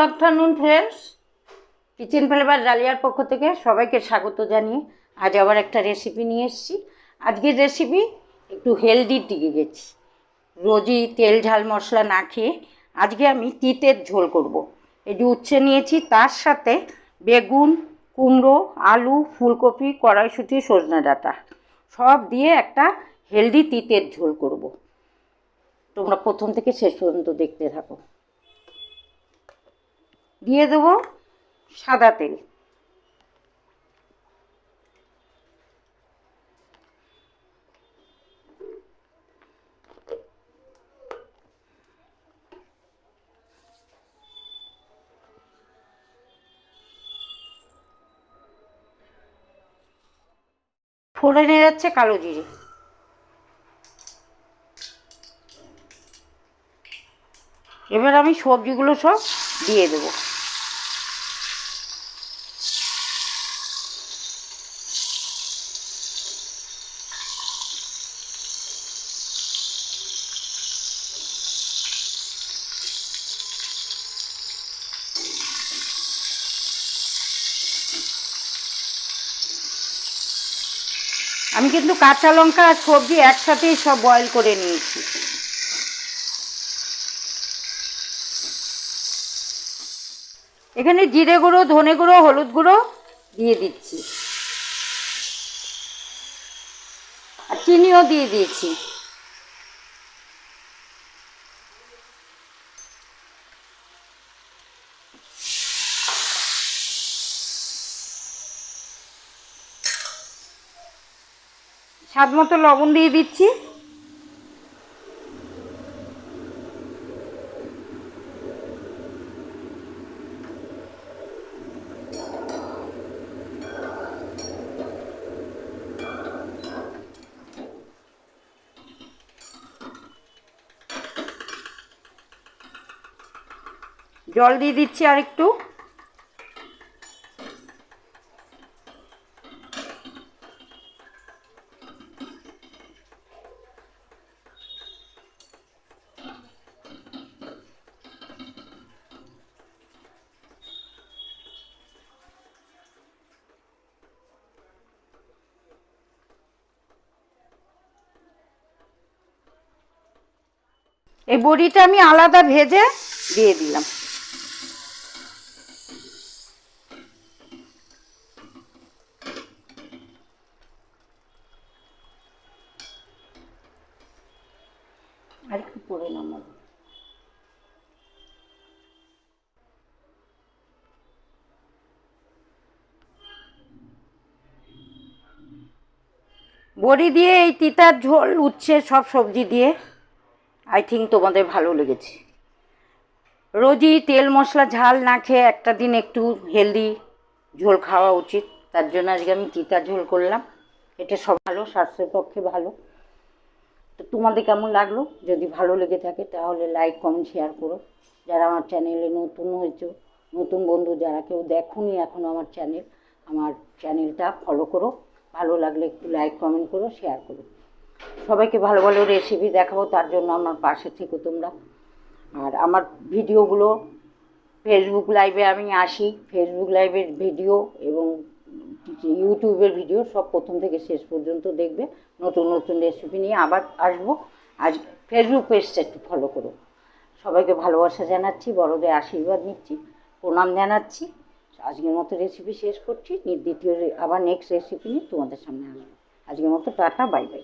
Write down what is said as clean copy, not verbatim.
Afternoon friends, kitchen flavour ডালিয়ার পক্ষ থেকে সবাইকে স্বাগত জানিয়ে আজ আবার একটা রেসিপি নিয়ে এসেছি। আজকের রেসিপি একটু হেলদির দিকে গেছি। রোজই তেল ঝাল মশলা না খেয়ে আজকে আমি তিতের ঝোল করব। এই যে উচ্ছে নিয়েছি, তার সাথে বেগুন, কুমড়ো, আলু, ফুলকপি, কড়াইশুঁটি, সজনে ডাঁটা সব দিয়ে একটা হেলদি তিতের ঝোল করব। তোমরা প্রথম থেকে শেষ পর্যন্ত দেখতে থাকো। দিয়ে দেবো সাদা তেল। ফোড়নে যাচ্ছে কালো জিরে। এবার আমি সবজিগুলো সব দিয়ে দেবো। আমি কিন্তু কাঁচা লঙ্কা আর সবজি একসাথেই সব বয়েল করে নিয়েছি। এখানে জিরে গুঁড়ো, ধনে গুঁড়ো, হলুদ গুঁড়ো দিয়ে দিচ্ছি, আর চিনিও দিয়ে দিয়েছি। স্বাদ মতো লবণ দিয়ে দিচ্ছি। জল দিয়ে দিচ্ছি আর একটু। এই বড়িটা আমি আলাদা ভেজে দিয়ে দিলাম। আর একটু পরে নামাবো। বড়ি দিয়ে এই তিতার ঝোল, উচ্ছে, সব সবজি দিয়ে আই থিঙ্ক তোমাদের ভালো লেগেছে। রোজই তেল মশলা ঝাল না খেয়ে একটা দিন একটু হেলদি ঝোল খাওয়া উচিত। তার জন্য আজকে আমি তিতা ঝোল করলাম। এটা সব ভালো, স্বাস্থ্যের পক্ষে ভালো। তো তোমাদের কেমন লাগলো? যদি ভালো লেগে থাকে তাহলে লাইক, কমেন্ট, শেয়ার করো। যারা আমার চ্যানেলে নতুন হয়েছে, নতুন বন্ধু যারা কেউ দেখোনি এখনও আমার চ্যানেলটা ফলো করো। ভালো লাগলে একটু লাইক, কমেন্ট করো, শেয়ার করো। সবাইকে ভালো ভালো রেসিপি দেখাবো, তার জন্য আমার পাশে থেকো তোমরা। আর আমার ভিডিওগুলো ফেসবুক লাইভে আমি আসি, ফেসবুক লাইভের ভিডিও এবং ইউটিউবের ভিডিও সব প্রথম থেকে শেষ পর্যন্ত দেখবে। নতুন নতুন রেসিপি নিয়ে আবার আসবো। আজ ফেসবুক পেজটা একটু ফলো করো। সবাইকে ভালোবাসা জানাচ্ছি, বড়দের আশীর্বাদ নিচ্ছি, প্রণাম জানাচ্ছি। আজকের মতো রেসিপি শেষ করছি। দ্বিতীয় আবার নেক্সট রেসিপি নিয়ে তোমাদের সামনে আসবো। আজকের মতো টাটা, বাই বাই।